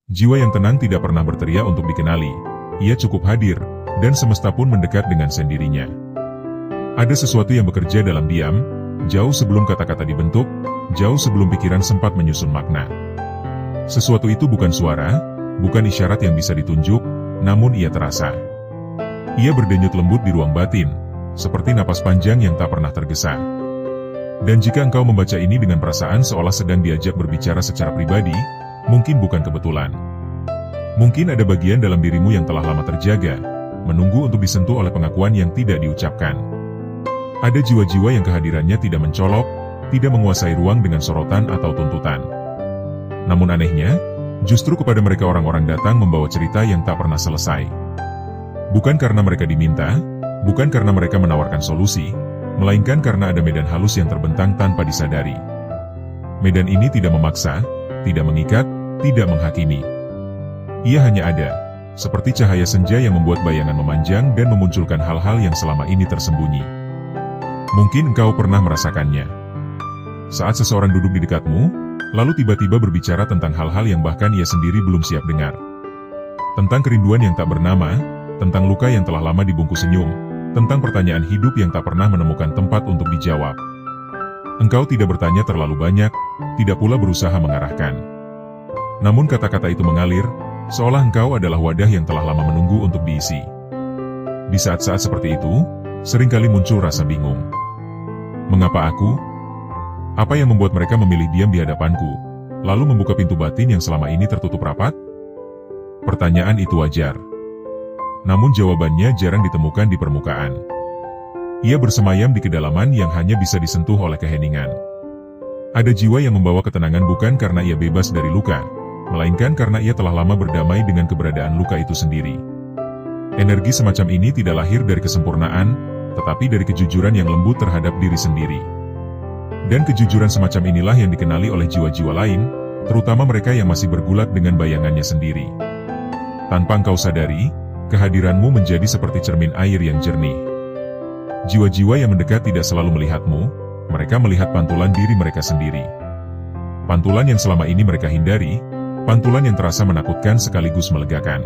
Jiwa yang tenang tidak pernah berteriak untuk dikenali. Ia cukup hadir, dan semesta pun mendekat dengan sendirinya. Ada sesuatu yang bekerja dalam diam, jauh sebelum kata-kata dibentuk, jauh sebelum pikiran sempat menyusun makna. Sesuatu itu bukan suara, bukan isyarat yang bisa ditunjuk, namun ia terasa. Ia berdenyut lembut di ruang batin, seperti napas panjang yang tak pernah tergesa. Dan jika engkau membaca ini dengan perasaan seolah sedang diajak berbicara secara pribadi, mungkin bukan kebetulan. Mungkin ada bagian dalam dirimu yang telah lama terjaga, menunggu untuk disentuh oleh pengakuan yang tidak diucapkan. Ada jiwa-jiwa yang kehadirannya tidak mencolok, tidak menguasai ruang dengan sorotan atau tuntutan. Namun anehnya, justru kepada mereka orang-orang datang membawa cerita yang tak pernah selesai. Bukan karena mereka diminta, bukan karena mereka menawarkan solusi, melainkan karena ada medan halus yang terbentang tanpa disadari. Medan ini tidak memaksa, tidak mengikat, tidak menghakimi. Ia hanya ada, seperti cahaya senja yang membuat bayangan memanjang dan memunculkan hal-hal yang selama ini tersembunyi. Mungkin engkau pernah merasakannya. Saat seseorang duduk di dekatmu, lalu tiba-tiba berbicara tentang hal-hal yang bahkan ia sendiri belum siap dengar. Tentang kerinduan yang tak bernama, tentang luka yang telah lama dibungkus senyum, tentang pertanyaan hidup yang tak pernah menemukan tempat untuk dijawab. Engkau tidak bertanya terlalu banyak, tidak pula berusaha mengarahkan. Namun kata-kata itu mengalir, seolah engkau adalah wadah yang telah lama menunggu untuk diisi. Di saat-saat seperti itu, seringkali muncul rasa bingung. Mengapa aku? Apa yang membuat mereka memilih diam di hadapanku, lalu membuka pintu batin yang selama ini tertutup rapat? Pertanyaan itu wajar. Namun jawabannya jarang ditemukan di permukaan. Ia bersemayam di kedalaman yang hanya bisa disentuh oleh keheningan. Ada jiwa yang membawa ketenangan bukan karena ia bebas dari luka, melainkan karena ia telah lama berdamai dengan keberadaan luka itu sendiri. Energi semacam ini tidak lahir dari kesempurnaan, tetapi dari kejujuran yang lembut terhadap diri sendiri. Dan kejujuran semacam inilah yang dikenali oleh jiwa-jiwa lain, terutama mereka yang masih bergulat dengan bayangannya sendiri. Tanpa engkau sadari, kehadiranmu menjadi seperti cermin air yang jernih. Jiwa-jiwa yang mendekat tidak selalu melihatmu, mereka melihat pantulan diri mereka sendiri. Pantulan yang selama ini mereka hindari, pantulan yang terasa menakutkan sekaligus melegakan.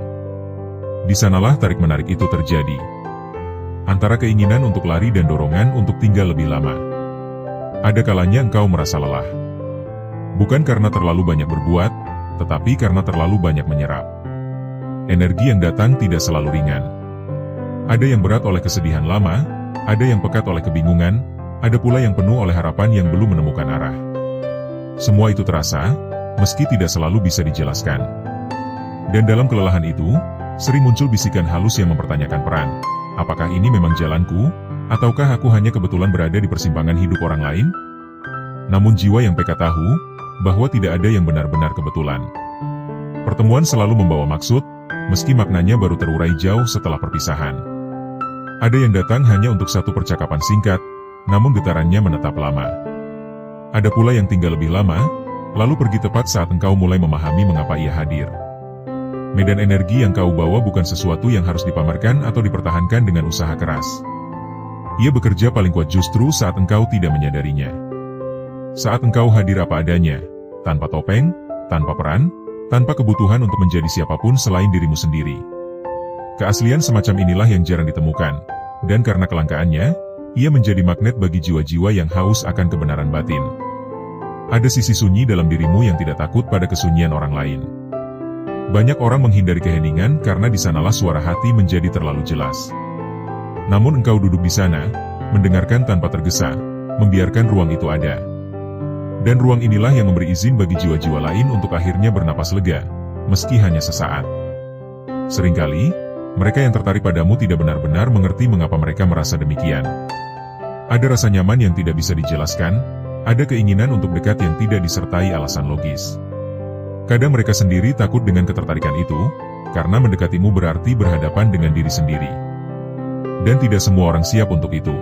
Di sanalah tarik-menarik itu terjadi. Antara keinginan untuk lari dan dorongan untuk tinggal lebih lama. Ada kalanya engkau merasa lelah. Bukan karena terlalu banyak berbuat, tetapi karena terlalu banyak menyerap. Energi yang datang tidak selalu ringan. Ada yang berat oleh kesedihan lama, ada yang pekat oleh kebingungan, ada pula yang penuh oleh harapan yang belum menemukan arah. Semua itu terasa, meski tidak selalu bisa dijelaskan. Dan dalam kelelahan itu, sering muncul bisikan halus yang mempertanyakan peran. Apakah ini memang jalanku, ataukah aku hanya kebetulan berada di persimpangan hidup orang lain? Namun jiwa yang peka tahu, bahwa tidak ada yang benar-benar kebetulan. Pertemuan selalu membawa maksud, meski maknanya baru terurai jauh setelah perpisahan. Ada yang datang hanya untuk satu percakapan singkat, namun getarannya menetap lama. Ada pula yang tinggal lebih lama, lalu pergi tepat saat engkau mulai memahami mengapa ia hadir. Medan energi yang kau bawa bukan sesuatu yang harus dipamerkan atau dipertahankan dengan usaha keras. Ia bekerja paling kuat justru saat engkau tidak menyadarinya. Saat engkau hadir apa adanya, tanpa topeng, tanpa peran, tanpa kebutuhan untuk menjadi siapapun selain dirimu sendiri. Keaslian semacam inilah yang jarang ditemukan, dan karena kelangkaannya, ia menjadi magnet bagi jiwa-jiwa yang haus akan kebenaran batin. Ada sisi sunyi dalam dirimu yang tidak takut pada kesunyian orang lain. Banyak orang menghindari keheningan karena di sanalah suara hati menjadi terlalu jelas. Namun engkau duduk di sana, mendengarkan tanpa tergesa, membiarkan ruang itu ada. Dan ruang inilah yang memberi izin bagi jiwa-jiwa lain untuk akhirnya bernapas lega, meski hanya sesaat. Seringkali, mereka yang tertarik padamu tidak benar-benar mengerti mengapa mereka merasa demikian. Ada rasa nyaman yang tidak bisa dijelaskan, ada keinginan untuk dekat yang tidak disertai alasan logis. Kadang mereka sendiri takut dengan ketertarikan itu, karena mendekatimu berarti berhadapan dengan diri sendiri. Dan tidak semua orang siap untuk itu.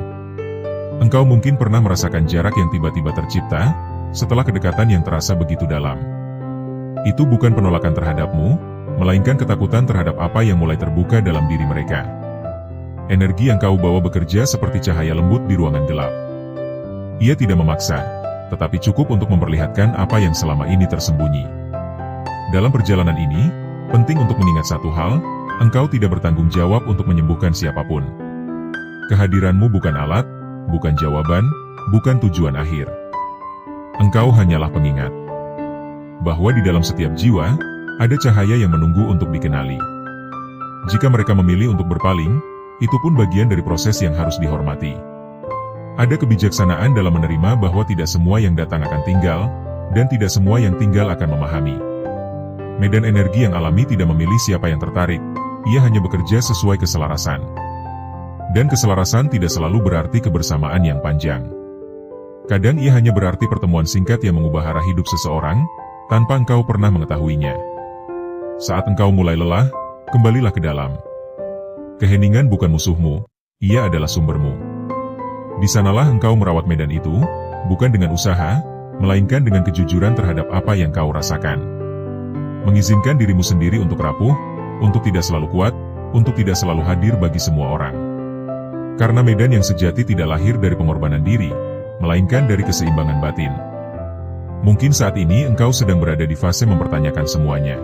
Engkau mungkin pernah merasakan jarak yang tiba-tiba tercipta, setelah kedekatan yang terasa begitu dalam. Itu bukan penolakan terhadapmu, melainkan ketakutan terhadap apa yang mulai terbuka dalam diri mereka. Energi yang kau bawa bekerja seperti cahaya lembut di ruangan gelap. Ia tidak memaksa, tetapi cukup untuk memperlihatkan apa yang selama ini tersembunyi. Dalam perjalanan ini, penting untuk mengingat satu hal, engkau tidak bertanggung jawab untuk menyembuhkan siapapun. Kehadiranmu bukan alat, bukan jawaban, bukan tujuan akhir. Engkau hanyalah pengingat bahwa di dalam setiap jiwa, ada cahaya yang menunggu untuk dikenali. Jika mereka memilih untuk berpaling, itu pun bagian dari proses yang harus dihormati. Ada kebijaksanaan dalam menerima bahwa tidak semua yang datang akan tinggal, dan tidak semua yang tinggal akan memahami. Medan energi yang alami tidak memilih siapa yang tertarik, ia hanya bekerja sesuai keselarasan. Dan keselarasan tidak selalu berarti kebersamaan yang panjang. Kadang ia hanya berarti pertemuan singkat yang mengubah arah hidup seseorang, tanpa engkau pernah mengetahuinya. Saat engkau mulai lelah, kembalilah ke dalam. Keheningan bukan musuhmu, ia adalah sumbermu. Di sanalah engkau merawat medan itu, bukan dengan usaha, melainkan dengan kejujuran terhadap apa yang kau rasakan. Mengizinkan dirimu sendiri untuk rapuh, untuk tidak selalu kuat, untuk tidak selalu hadir bagi semua orang. Karena medan yang sejati tidak lahir dari pengorbanan diri, melainkan dari keseimbangan batin. Mungkin saat ini engkau sedang berada di fase mempertanyakan semuanya.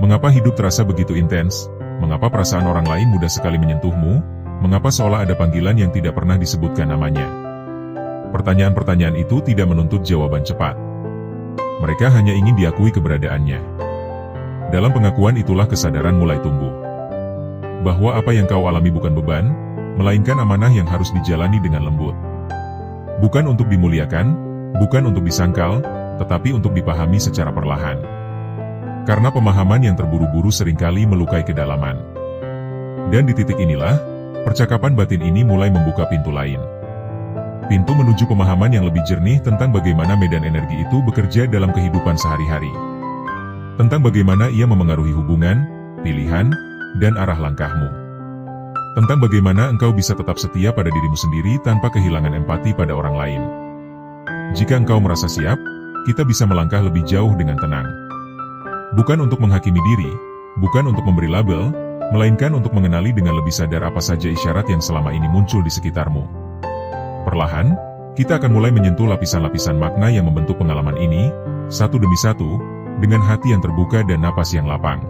Mengapa hidup terasa begitu intens? Mengapa perasaan orang lain mudah sekali menyentuhmu? Mengapa seolah ada panggilan yang tidak pernah disebutkan namanya? Pertanyaan-pertanyaan itu tidak menuntut jawaban cepat. Mereka hanya ingin diakui keberadaannya. Dalam pengakuan itulah kesadaran mulai tumbuh. Bahwa apa yang kau alami bukan beban, melainkan amanah yang harus dijalani dengan lembut. Bukan untuk dimuliakan, bukan untuk disangkal, tetapi untuk dipahami secara perlahan. Karena pemahaman yang terburu-buru seringkali melukai kedalaman. Dan di titik inilah, percakapan batin ini mulai membuka pintu lain. Pintu menuju pemahaman yang lebih jernih tentang bagaimana medan energi itu bekerja dalam kehidupan sehari-hari. Tentang bagaimana ia memengaruhi hubungan, pilihan, dan arah langkahmu. Tentang bagaimana engkau bisa tetap setia pada dirimu sendiri tanpa kehilangan empati pada orang lain. Jika engkau merasa siap, kita bisa melangkah lebih jauh dengan tenang. Bukan untuk menghakimi diri, bukan untuk memberi label, melainkan untuk mengenali dengan lebih sadar apa saja isyarat yang selama ini muncul di sekitarmu. Perlahan, kita akan mulai menyentuh lapisan-lapisan makna yang membentuk pengalaman ini, satu demi satu, dengan hati yang terbuka dan napas yang lapang.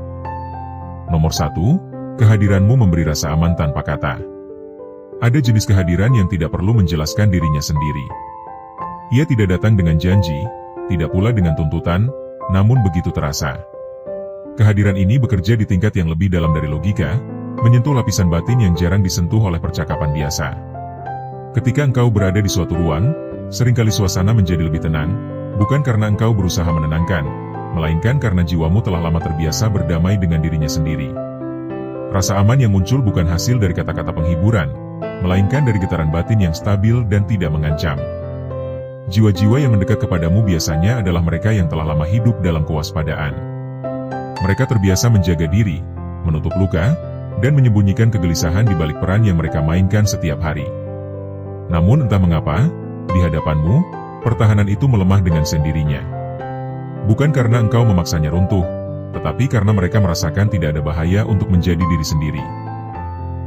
Nomor 1, kehadiranmu memberi rasa aman tanpa kata. Ada jenis kehadiran yang tidak perlu menjelaskan dirinya sendiri. Ia tidak datang dengan janji, tidak pula dengan tuntutan, namun begitu terasa. Kehadiran ini bekerja di tingkat yang lebih dalam dari logika, menyentuh lapisan batin yang jarang disentuh oleh percakapan biasa. Ketika engkau berada di suatu ruang, seringkali suasana menjadi lebih tenang, bukan karena engkau berusaha menenangkan, melainkan karena jiwamu telah lama terbiasa berdamai dengan dirinya sendiri. Rasa aman yang muncul bukan hasil dari kata-kata penghiburan, melainkan dari getaran batin yang stabil dan tidak mengancam. Jiwa-jiwa yang mendekat kepadamu biasanya adalah mereka yang telah lama hidup dalam kewaspadaan. Mereka terbiasa menjaga diri, menutup luka, dan menyembunyikan kegelisahan di balik peran yang mereka mainkan setiap hari. Namun entah mengapa, di hadapanmu, pertahanan itu melemah dengan sendirinya. Bukan karena engkau memaksanya runtuh, tetapi karena mereka merasakan tidak ada bahaya untuk menjadi diri sendiri.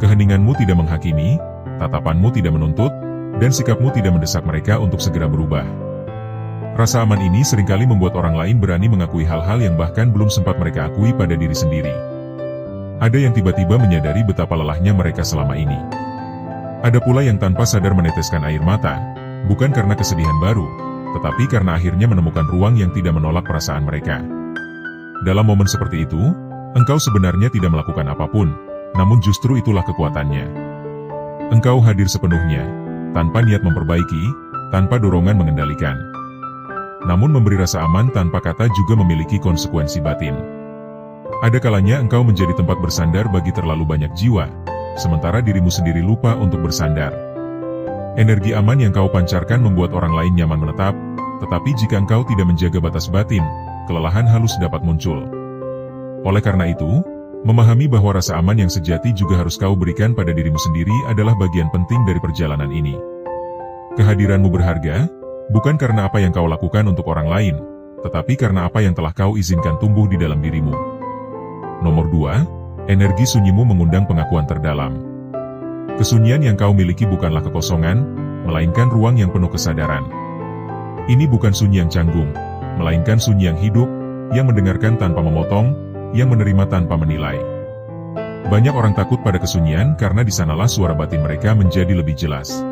Keheninganmu tidak menghakimi, tatapanmu tidak menuntut, dan sikapmu tidak mendesak mereka untuk segera berubah. Rasa aman ini seringkali membuat orang lain berani mengakui hal-hal yang bahkan belum sempat mereka akui pada diri sendiri. Ada yang tiba-tiba menyadari betapa lelahnya mereka selama ini. Ada pula yang tanpa sadar meneteskan air mata, bukan karena kesedihan baru, tetapi karena akhirnya menemukan ruang yang tidak menolak perasaan mereka. Dalam momen seperti itu, engkau sebenarnya tidak melakukan apapun, namun justru itulah kekuatannya. Engkau hadir sepenuhnya, tanpa niat memperbaiki, tanpa dorongan mengendalikan. Namun memberi rasa aman tanpa kata juga memiliki konsekuensi batin. Ada kalanya engkau menjadi tempat bersandar bagi terlalu banyak jiwa, sementara dirimu sendiri lupa untuk bersandar. Energi aman yang kau pancarkan membuat orang lain nyaman menetap, tetapi jika engkau tidak menjaga batas batin, kelelahan halus dapat muncul. Oleh karena itu, memahami bahwa rasa aman yang sejati juga harus kau berikan pada dirimu sendiri adalah bagian penting dari perjalanan ini. Kehadiranmu berharga, bukan karena apa yang kau lakukan untuk orang lain, tetapi karena apa yang telah kau izinkan tumbuh di dalam dirimu. Nomor 2, energi sunyimu mengundang pengakuan terdalam. Kesunyian yang kau miliki bukanlah kekosongan, melainkan ruang yang penuh kesadaran. Ini bukan sunyi yang canggung, melainkan sunyi yang hidup, yang mendengarkan tanpa memotong, yang menerima tanpa menilai. Banyak orang takut pada kesunyian karena di sanalah suara batin mereka menjadi lebih jelas.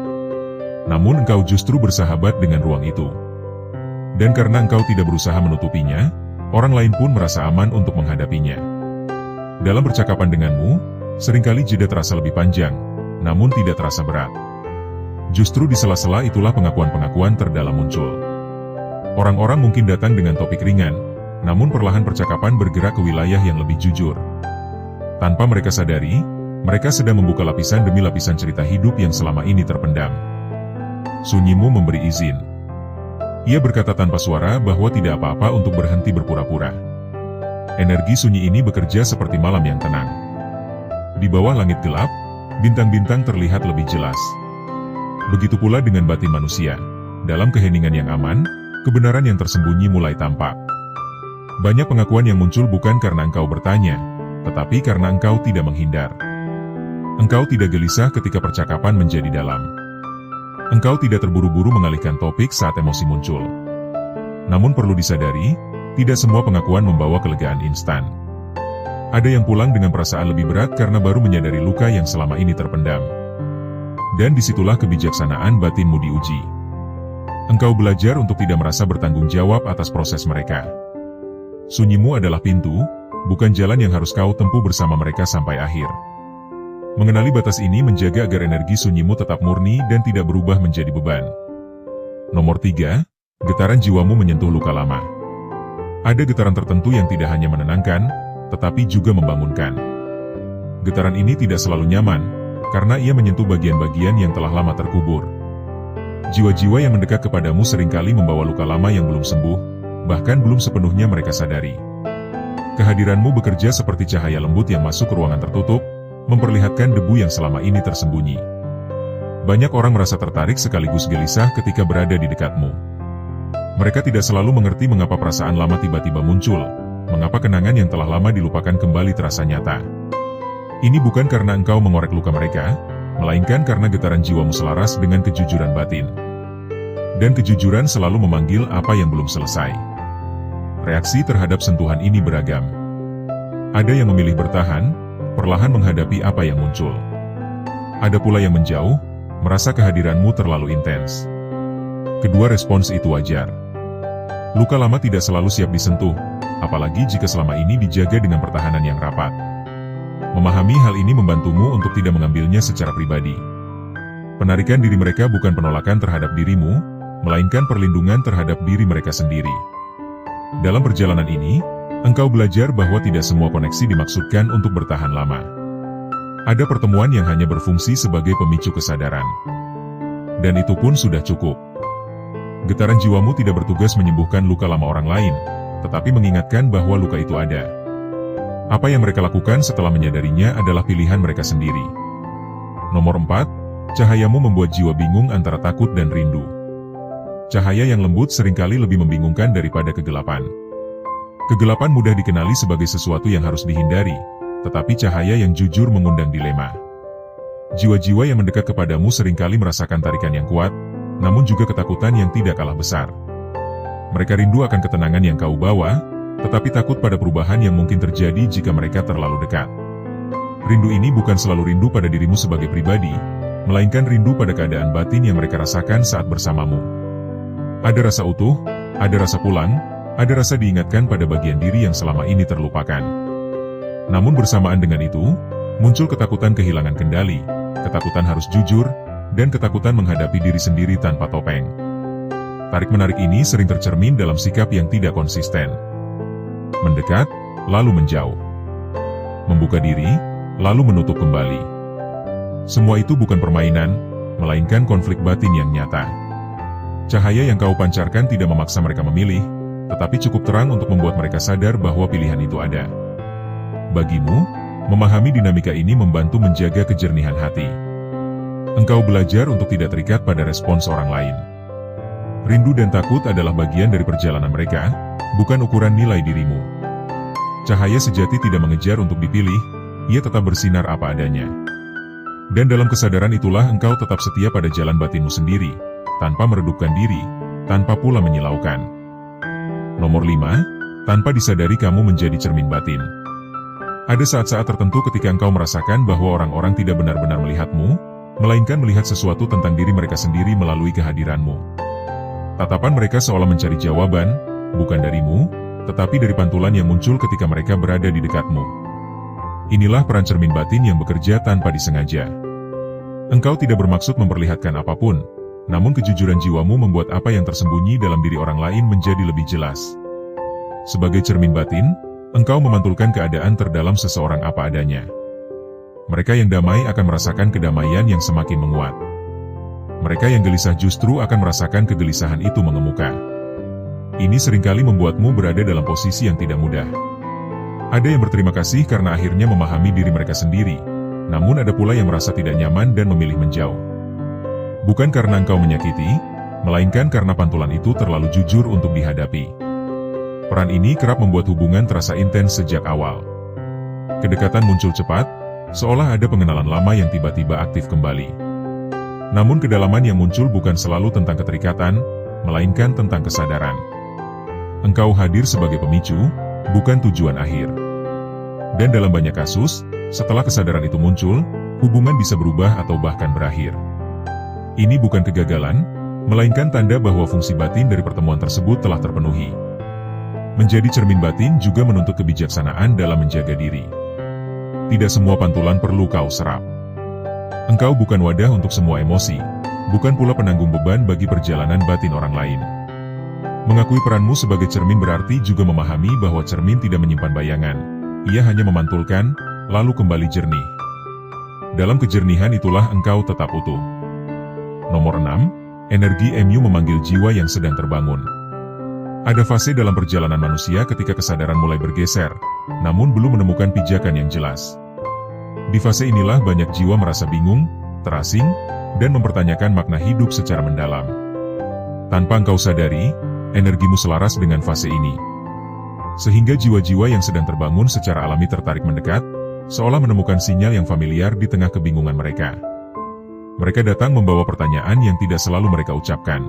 Namun engkau justru bersahabat dengan ruang itu. Dan karena engkau tidak berusaha menutupinya, orang lain pun merasa aman untuk menghadapinya. Dalam percakapan denganmu, seringkali jeda terasa lebih panjang, namun tidak terasa berat. Justru di sela-sela itulah pengakuan-pengakuan terdalam muncul. Orang-orang mungkin datang dengan topik ringan, namun perlahan percakapan bergerak ke wilayah yang lebih jujur. Tanpa mereka sadari, mereka sedang membuka lapisan demi lapisan cerita hidup yang selama ini terpendam. Sunyimu memberi izin. Ia berkata tanpa suara bahwa tidak apa-apa untuk berhenti berpura-pura. Energi sunyi ini bekerja seperti malam yang tenang. Di bawah langit gelap, bintang-bintang terlihat lebih jelas. Begitu pula dengan batin manusia. Dalam keheningan yang aman, kebenaran yang tersembunyi mulai tampak. Banyak pengakuan yang muncul bukan karena engkau bertanya, tetapi karena engkau tidak menghindar. Engkau tidak gelisah ketika percakapan menjadi dalam. Engkau tidak terburu-buru mengalihkan topik saat emosi muncul. Namun perlu disadari, tidak semua pengakuan membawa kelegaan instan. Ada yang pulang dengan perasaan lebih berat karena baru menyadari luka yang selama ini terpendam. Dan disitulah kebijaksanaan batinmu diuji. Engkau belajar untuk tidak merasa bertanggung jawab atas proses mereka. Sunyimu adalah pintu, bukan jalan yang harus kau tempuh bersama mereka sampai akhir. Mengenali batas ini menjaga agar energi sunyimu tetap murni dan tidak berubah menjadi beban. Nomor 3, getaran jiwamu menyentuh luka lama. Ada getaran tertentu yang tidak hanya menenangkan, tetapi juga membangunkan. Getaran ini tidak selalu nyaman, karena ia menyentuh bagian-bagian yang telah lama terkubur. Jiwa-jiwa yang mendekat kepadamu seringkali membawa luka lama yang belum sembuh, bahkan belum sepenuhnya mereka sadari. Kehadiranmu bekerja seperti cahaya lembut yang masuk ke ruangan tertutup, memperlihatkan debu yang selama ini tersembunyi. Banyak orang merasa tertarik sekaligus gelisah ketika berada di dekatmu. Mereka tidak selalu mengerti mengapa perasaan lama tiba-tiba muncul, mengapa kenangan yang telah lama dilupakan kembali terasa nyata. Ini bukan karena engkau mengorek luka mereka, melainkan karena getaran jiwamu selaras dengan kejujuran batin. Dan kejujuran selalu memanggil apa yang belum selesai. Reaksi terhadap sentuhan ini beragam. Ada yang memilih bertahan, perlahan menghadapi apa yang muncul. Ada pula yang menjauh, merasa kehadiranmu terlalu intens. Kedua respons itu wajar. Luka lama tidak selalu siap disentuh, apalagi jika selama ini dijaga dengan pertahanan yang rapat. Memahami hal ini membantumu untuk tidak mengambilnya secara pribadi. Penarikan diri mereka bukan penolakan terhadap dirimu, melainkan perlindungan terhadap diri mereka sendiri. Dalam perjalanan ini, engkau belajar bahwa tidak semua koneksi dimaksudkan untuk bertahan lama. Ada pertemuan yang hanya berfungsi sebagai pemicu kesadaran. Dan itu pun sudah cukup. Getaran jiwamu tidak bertugas menyembuhkan luka lama orang lain, tetapi mengingatkan bahwa luka itu ada. Apa yang mereka lakukan setelah menyadarinya adalah pilihan mereka sendiri. Nomor 4, cahayamu membuat jiwa bingung antara takut dan rindu. Cahaya yang lembut seringkali lebih membingungkan daripada kegelapan. Kegelapan mudah dikenali sebagai sesuatu yang harus dihindari, tetapi cahaya yang jujur mengundang dilema. Jiwa-jiwa yang mendekat kepadamu seringkali merasakan tarikan yang kuat, namun juga ketakutan yang tidak kalah besar. Mereka rindu akan ketenangan yang kau bawa, tetapi takut pada perubahan yang mungkin terjadi jika mereka terlalu dekat. Rindu ini bukan selalu rindu pada dirimu sebagai pribadi, melainkan rindu pada keadaan batin yang mereka rasakan saat bersamamu. Ada rasa utuh, ada rasa pulang, ada rasa diingatkan pada bagian diri yang selama ini terlupakan. Namun bersamaan dengan itu, muncul ketakutan kehilangan kendali, ketakutan harus jujur, dan ketakutan menghadapi diri sendiri tanpa topeng. Tarik-menarik ini sering tercermin dalam sikap yang tidak konsisten. Mendekat, lalu menjauh. Membuka diri, lalu menutup kembali. Semua itu bukan permainan, melainkan konflik batin yang nyata. Cahaya yang kau pancarkan tidak memaksa mereka memilih, tetapi cukup terang untuk membuat mereka sadar bahwa pilihan itu ada. Bagimu, memahami dinamika ini membantu menjaga kejernihan hati. Engkau belajar untuk tidak terikat pada respons orang lain. Rindu dan takut adalah bagian dari perjalanan mereka, bukan ukuran nilai dirimu. Cahaya sejati tidak mengejar untuk dipilih, ia tetap bersinar apa adanya. Dan dalam kesadaran itulah engkau tetap setia pada jalan batinmu sendiri, tanpa meredupkan diri, tanpa pula menyilaukan. Nomor 5, Tanpa disadari kamu menjadi cermin batin. Ada saat-saat tertentu ketika engkau merasakan bahwa orang-orang tidak benar-benar melihatmu, melainkan melihat sesuatu tentang diri mereka sendiri melalui kehadiranmu. Tatapan mereka seolah mencari jawaban, bukan darimu, tetapi dari pantulan yang muncul ketika mereka berada di dekatmu. Inilah peran cermin batin yang bekerja tanpa disengaja. Engkau tidak bermaksud memperlihatkan apapun, namun kejujuran jiwamu membuat apa yang tersembunyi dalam diri orang lain menjadi lebih jelas. Sebagai cermin batin, engkau memantulkan keadaan terdalam seseorang apa adanya. Mereka yang damai akan merasakan kedamaian yang semakin menguat. Mereka yang gelisah justru akan merasakan kegelisahan itu mengemuka. Ini seringkali membuatmu berada dalam posisi yang tidak mudah. Ada yang berterima kasih karena akhirnya memahami diri mereka sendiri, namun ada pula yang merasa tidak nyaman dan memilih menjauh. Bukan karena engkau menyakiti, melainkan karena pantulan itu terlalu jujur untuk dihadapi. Peran ini kerap membuat hubungan terasa intens sejak awal. Kedekatan muncul cepat, seolah ada pengenalan lama yang tiba-tiba aktif kembali. Namun kedalaman yang muncul bukan selalu tentang keterikatan, melainkan tentang kesadaran. Engkau hadir sebagai pemicu, bukan tujuan akhir. Dan dalam banyak kasus, setelah kesadaran itu muncul, hubungan bisa berubah atau bahkan berakhir. Ini bukan kegagalan, melainkan tanda bahwa fungsi batin dari pertemuan tersebut telah terpenuhi. Menjadi cermin batin juga menuntut kebijaksanaan dalam menjaga diri. Tidak semua pantulan perlu kau serap. Engkau bukan wadah untuk semua emosi, bukan pula penanggung beban bagi perjalanan batin orang lain. Mengakui peranmu sebagai cermin berarti juga memahami bahwa cermin tidak menyimpan bayangan. Ia hanya memantulkan, lalu kembali jernih. Dalam kejernihan itulah engkau tetap utuh. Nomor 6, energi MU memanggil jiwa yang sedang terbangun. Ada fase dalam perjalanan manusia ketika kesadaran mulai bergeser, namun belum menemukan pijakan yang jelas. Di fase inilah banyak jiwa merasa bingung, terasing, dan mempertanyakan makna hidup secara mendalam. Tanpa engkau sadari, energimu selaras dengan fase ini. Sehingga jiwa-jiwa yang sedang terbangun secara alami tertarik mendekat, seolah menemukan sinyal yang familiar di tengah kebingungan mereka. Mereka datang membawa pertanyaan yang tidak selalu mereka ucapkan.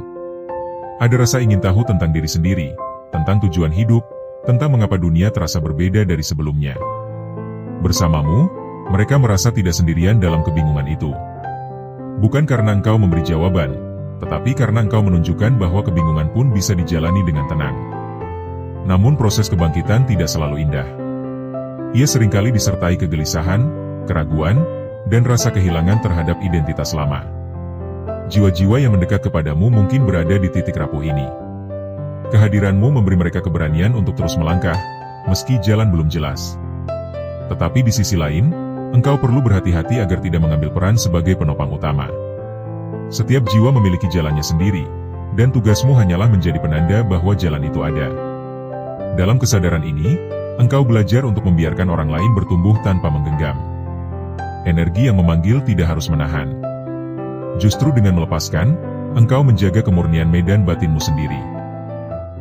Ada rasa ingin tahu tentang diri sendiri, tentang tujuan hidup, tentang mengapa dunia terasa berbeda dari sebelumnya. Bersamamu, mereka merasa tidak sendirian dalam kebingungan itu. Bukan karena engkau memberi jawaban, tetapi karena engkau menunjukkan bahwa kebingungan pun bisa dijalani dengan tenang. Namun proses kebangkitan tidak selalu indah. Ia seringkali disertai kegelisahan, keraguan, dan rasa kehilangan terhadap identitas lama. Jiwa-jiwa yang mendekat kepadamu mungkin berada di titik rapuh ini. Kehadiranmu memberi mereka keberanian untuk terus melangkah, meski jalan belum jelas. Tetapi di sisi lain, engkau perlu berhati-hati agar tidak mengambil peran sebagai penopang utama. Setiap jiwa memiliki jalannya sendiri, dan tugasmu hanyalah menjadi penanda bahwa jalan itu ada. Dalam kesadaran ini, engkau belajar untuk membiarkan orang lain bertumbuh tanpa menggenggam. Energi yang memanggil tidak harus menahan. Justru dengan melepaskan, engkau menjaga kemurnian medan batinmu sendiri.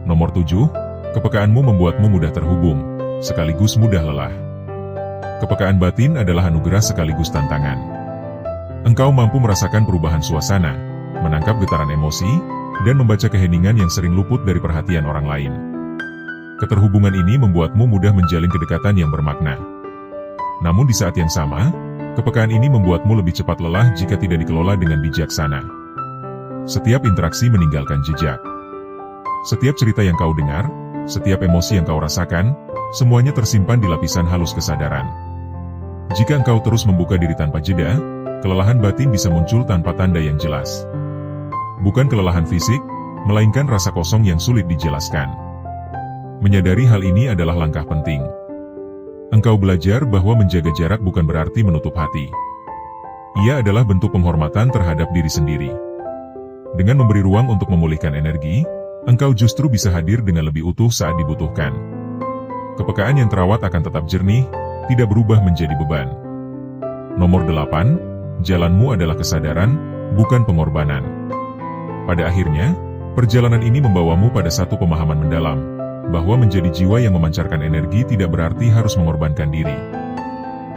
Nomor 7, kepekaanmu membuatmu mudah terhubung, sekaligus mudah lelah. Kepekaan batin adalah anugerah sekaligus tantangan. Engkau mampu merasakan perubahan suasana, menangkap getaran emosi, dan membaca keheningan yang sering luput dari perhatian orang lain. Keterhubungan ini membuatmu mudah menjalin kedekatan yang bermakna. Namun di saat yang sama, kepekaan ini membuatmu lebih cepat lelah jika tidak dikelola dengan bijaksana. Setiap interaksi meninggalkan jejak. Setiap cerita yang kau dengar, setiap emosi yang kau rasakan, semuanya tersimpan di lapisan halus kesadaran. Jika engkau terus membuka diri tanpa jeda, kelelahan batin bisa muncul tanpa tanda yang jelas. Bukan kelelahan fisik, melainkan rasa kosong yang sulit dijelaskan. Menyadari hal ini adalah langkah penting. Engkau belajar bahwa menjaga jarak bukan berarti menutup hati. Ia adalah bentuk penghormatan terhadap diri sendiri. Dengan memberi ruang untuk memulihkan energi, engkau justru bisa hadir dengan lebih utuh saat dibutuhkan. Kepekaan yang terawat akan tetap jernih, tidak berubah menjadi beban. Nomor 8, jalanmu adalah kesadaran, bukan pengorbanan. Pada akhirnya, perjalanan ini membawamu pada satu pemahaman mendalam, bahwa menjadi jiwa yang memancarkan energi tidak berarti harus mengorbankan diri.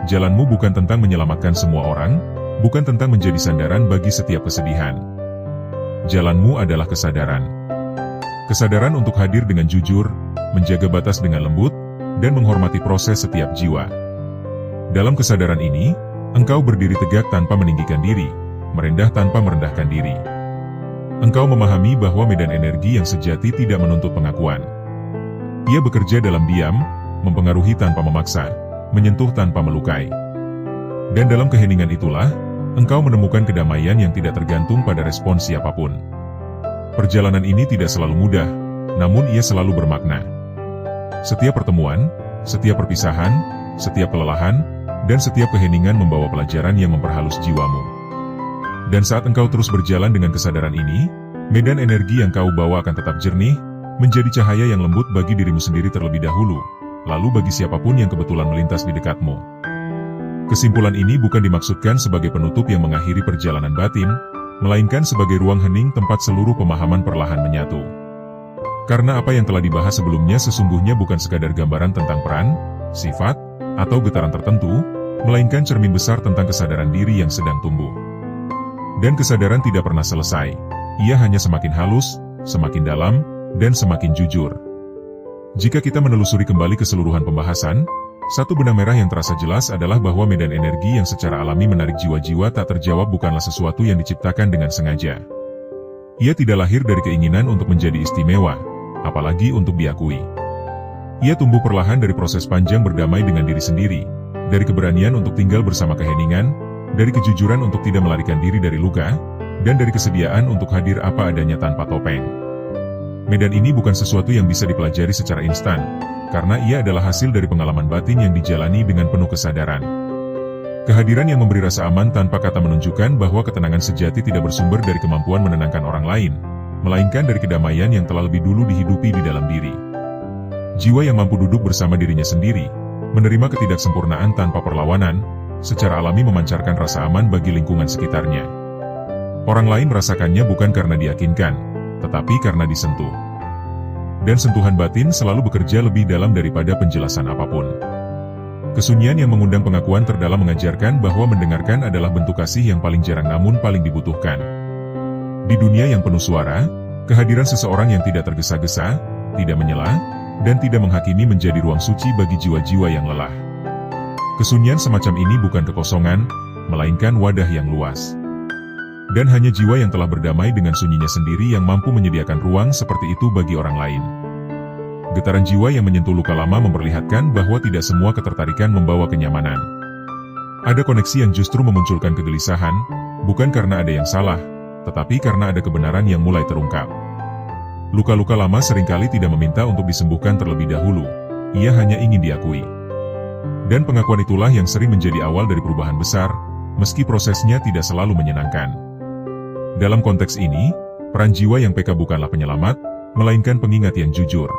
Jalanmu bukan tentang menyelamatkan semua orang, bukan tentang menjadi sandaran bagi setiap kesedihan. Jalanmu adalah kesadaran. Kesadaran untuk hadir dengan jujur, menjaga batas dengan lembut, dan menghormati proses setiap jiwa. Dalam kesadaran ini, engkau berdiri tegak tanpa meninggikan diri, merendah tanpa merendahkan diri. Engkau memahami bahwa medan energi yang sejati tidak menuntut pengakuan. Ia bekerja dalam diam, mempengaruhi tanpa memaksa, menyentuh tanpa melukai. Dan dalam keheningan itulah, engkau menemukan kedamaian yang tidak tergantung pada respons siapapun. Perjalanan ini tidak selalu mudah, namun ia selalu bermakna. Setiap pertemuan, setiap perpisahan, setiap kelelahan, dan setiap keheningan membawa pelajaran yang memperhalus jiwamu. Dan saat engkau terus berjalan dengan kesadaran ini, medan energi yang kau bawa akan tetap jernih, menjadi cahaya yang lembut bagi dirimu sendiri terlebih dahulu, lalu bagi siapapun yang kebetulan melintas di dekatmu. Kesimpulan ini bukan dimaksudkan sebagai penutup yang mengakhiri perjalanan batin, melainkan sebagai ruang hening tempat seluruh pemahaman perlahan menyatu. Karena apa yang telah dibahas sebelumnya sesungguhnya bukan sekadar gambaran tentang peran, sifat, atau getaran tertentu, melainkan cermin besar tentang kesadaran diri yang sedang tumbuh. Dan kesadaran tidak pernah selesai, ia hanya semakin halus, semakin dalam, dan semakin jujur. Jika kita menelusuri kembali keseluruhan pembahasan, satu benang merah yang terasa jelas adalah bahwa medan energi yang secara alami menarik jiwa-jiwa tak terjawab bukanlah sesuatu yang diciptakan dengan sengaja. Ia tidak lahir dari keinginan untuk menjadi istimewa, apalagi untuk diakui. Ia tumbuh perlahan dari proses panjang berdamai dengan diri sendiri, dari keberanian untuk tinggal bersama keheningan, dari kejujuran untuk tidak melarikan diri dari luka, dan dari kesediaan untuk hadir apa adanya tanpa topeng. Medan ini bukan sesuatu yang bisa dipelajari secara instan, karena ia adalah hasil dari pengalaman batin yang dijalani dengan penuh kesadaran. Kehadiran yang memberi rasa aman tanpa kata menunjukkan bahwa ketenangan sejati tidak bersumber dari kemampuan menenangkan orang lain, melainkan dari kedamaian yang telah lebih dulu dihidupi di dalam diri. Jiwa yang mampu duduk bersama dirinya sendiri, menerima ketidaksempurnaan tanpa perlawanan, secara alami memancarkan rasa aman bagi lingkungan sekitarnya. Orang lain merasakannya bukan karena diyakinkan, tetapi karena disentuh. Dan sentuhan batin selalu bekerja lebih dalam daripada penjelasan apapun. Kesunyian yang mengundang pengakuan terdalam mengajarkan bahwa mendengarkan adalah bentuk kasih yang paling jarang namun paling dibutuhkan. Di dunia yang penuh suara, kehadiran seseorang yang tidak tergesa-gesa, tidak menyela, dan tidak menghakimi menjadi ruang suci bagi jiwa-jiwa yang lelah. Kesunyian semacam ini bukan kekosongan, melainkan wadah yang luas. Dan hanya jiwa yang telah berdamai dengan sunyinya sendiri yang mampu menyediakan ruang seperti itu bagi orang lain. Getaran jiwa yang menyentuh luka lama memperlihatkan bahwa tidak semua ketertarikan membawa kenyamanan. Ada koneksi yang justru memunculkan kegelisahan, bukan karena ada yang salah, tetapi karena ada kebenaran yang mulai terungkap. Luka-luka lama seringkali tidak meminta untuk disembuhkan terlebih dahulu, ia hanya ingin diakui. Dan pengakuan itulah yang sering menjadi awal dari perubahan besar, meski prosesnya tidak selalu menyenangkan. Dalam konteks ini, peran jiwa yang peka bukanlah penyelamat, melainkan pengingat yang jujur.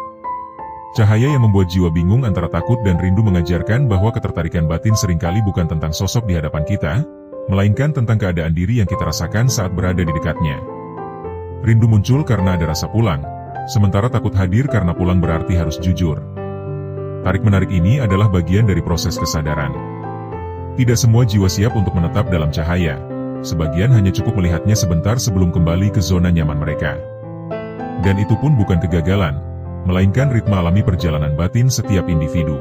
Cahaya yang membuat jiwa bingung antara takut dan rindu mengajarkan bahwa ketertarikan batin seringkali bukan tentang sosok di hadapan kita, melainkan tentang keadaan diri yang kita rasakan saat berada di dekatnya. Rindu muncul karena ada rasa pulang, sementara takut hadir karena pulang berarti harus jujur. Tarik-menarik ini adalah bagian dari proses kesadaran. Tidak semua jiwa siap untuk menetap dalam cahaya, sebagian hanya cukup melihatnya sebentar sebelum kembali ke zona nyaman mereka. Dan itu pun bukan kegagalan, melainkan ritme alami perjalanan batin setiap individu.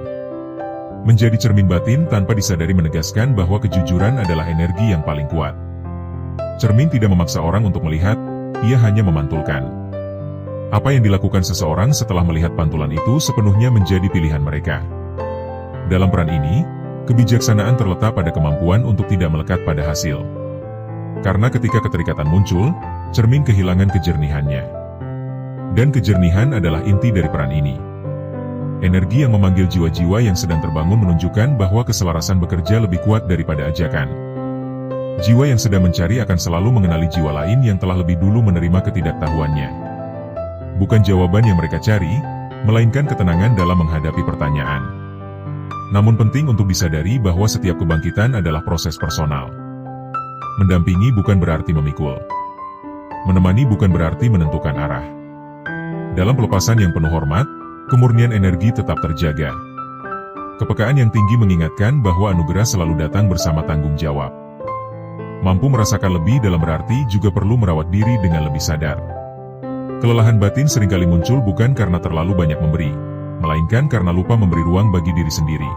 Menjadi cermin batin tanpa disadari menegaskan bahwa kejujuran adalah energi yang paling kuat. Cermin tidak memaksa orang untuk melihat, ia hanya memantulkan. Apa yang dilakukan seseorang setelah melihat pantulan itu sepenuhnya menjadi pilihan mereka. Dalam peran ini, kebijaksanaan terletak pada kemampuan untuk tidak melekat pada hasil. Karena ketika keterikatan muncul, cermin kehilangan kejernihannya. Dan kejernihan adalah inti dari peran ini. Energi yang memanggil jiwa-jiwa yang sedang terbangun menunjukkan bahwa keselarasan bekerja lebih kuat daripada ajakan. Jiwa yang sedang mencari akan selalu mengenali jiwa lain yang telah lebih dulu menerima ketidaktahuannya. Bukan jawaban yang mereka cari, melainkan ketenangan dalam menghadapi pertanyaan. Namun penting untuk disadari bahwa setiap kebangkitan adalah proses personal. Mendampingi bukan berarti memikul. Menemani bukan berarti menentukan arah. Dalam pelepasan yang penuh hormat, kemurnian energi tetap terjaga. Kepekaan yang tinggi mengingatkan bahwa anugerah selalu datang bersama tanggung jawab. Mampu merasakan lebih dalam berarti juga perlu merawat diri dengan lebih sadar. Kelelahan batin seringkali muncul bukan karena terlalu banyak memberi, melainkan karena lupa memberi ruang bagi diri sendiri.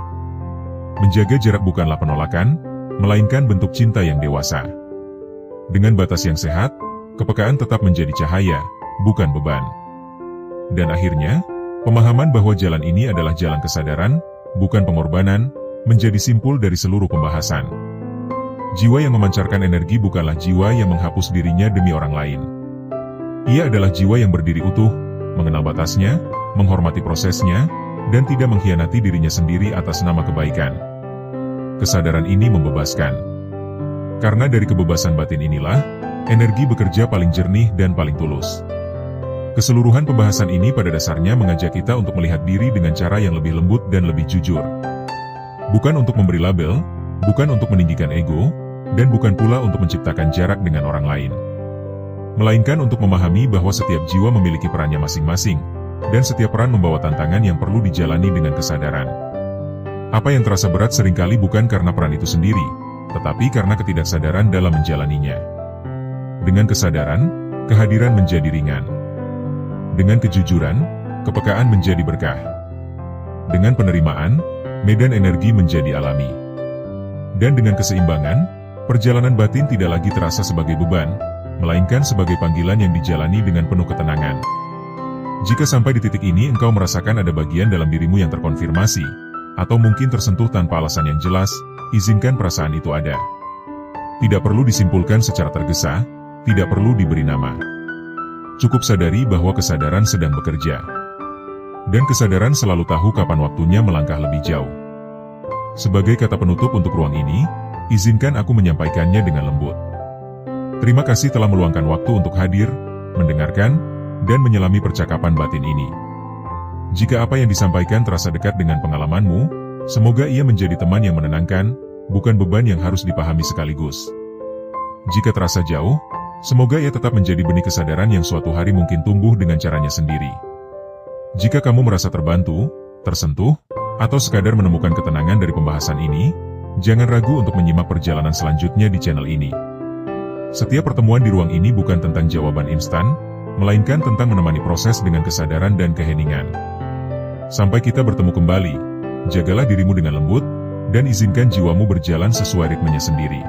Menjaga jarak bukanlah penolakan, melainkan bentuk cinta yang dewasa. Dengan batas yang sehat, kepekaan tetap menjadi cahaya, bukan beban. Dan akhirnya, pemahaman bahwa jalan ini adalah jalan kesadaran, bukan pengorbanan, menjadi simpul dari seluruh pembahasan. Jiwa yang memancarkan energi bukanlah jiwa yang menghapus dirinya demi orang lain. Ia adalah jiwa yang berdiri utuh, mengenal batasnya, menghormati prosesnya, dan tidak mengkhianati dirinya sendiri atas nama kebaikan. Kesadaran ini membebaskan. Karena dari kebebasan batin inilah, energi bekerja paling jernih dan paling tulus. Keseluruhan pembahasan ini pada dasarnya mengajak kita untuk melihat diri dengan cara yang lebih lembut dan lebih jujur. Bukan untuk memberi label, bukan untuk meninggikan ego, dan bukan pula untuk menciptakan jarak dengan orang lain. Melainkan untuk memahami bahwa setiap jiwa memiliki perannya masing-masing, dan setiap peran membawa tantangan yang perlu dijalani dengan kesadaran. Apa yang terasa berat seringkali bukan karena peran itu sendiri, tetapi karena ketidaksadaran dalam menjalaninya. Dengan kesadaran, kehadiran menjadi ringan. Dengan kejujuran, kepekaan menjadi berkah. Dengan penerimaan, medan energi menjadi alami. Dan dengan keseimbangan, perjalanan batin tidak lagi terasa sebagai beban, melainkan sebagai panggilan yang dijalani dengan penuh ketenangan. Jika sampai di titik ini engkau merasakan ada bagian dalam dirimu yang terkonfirmasi, atau mungkin tersentuh tanpa alasan yang jelas, izinkan perasaan itu ada. Tidak perlu disimpulkan secara tergesa, tidak perlu diberi nama. Cukup sadari bahwa kesadaran sedang bekerja. Dan kesadaran selalu tahu kapan waktunya melangkah lebih jauh. Sebagai kata penutup untuk ruang ini, izinkan aku menyampaikannya dengan lembut. Terima kasih telah meluangkan waktu untuk hadir, mendengarkan, dan menyelami percakapan batin ini. Jika apa yang disampaikan terasa dekat dengan pengalamanmu, semoga ia menjadi teman yang menenangkan, bukan beban yang harus dipahami sekaligus. Jika terasa jauh, semoga ia tetap menjadi benih kesadaran yang suatu hari mungkin tumbuh dengan caranya sendiri. Jika kamu merasa terbantu, tersentuh, atau sekadar menemukan ketenangan dari pembahasan ini, jangan ragu untuk menyimak perjalanan selanjutnya di channel ini. Setiap pertemuan di ruang ini bukan tentang jawaban instan, melainkan tentang menemani proses dengan kesadaran dan keheningan. Sampai kita bertemu kembali, jagalah dirimu dengan lembut, dan izinkan jiwamu berjalan sesuai ritmenya sendiri.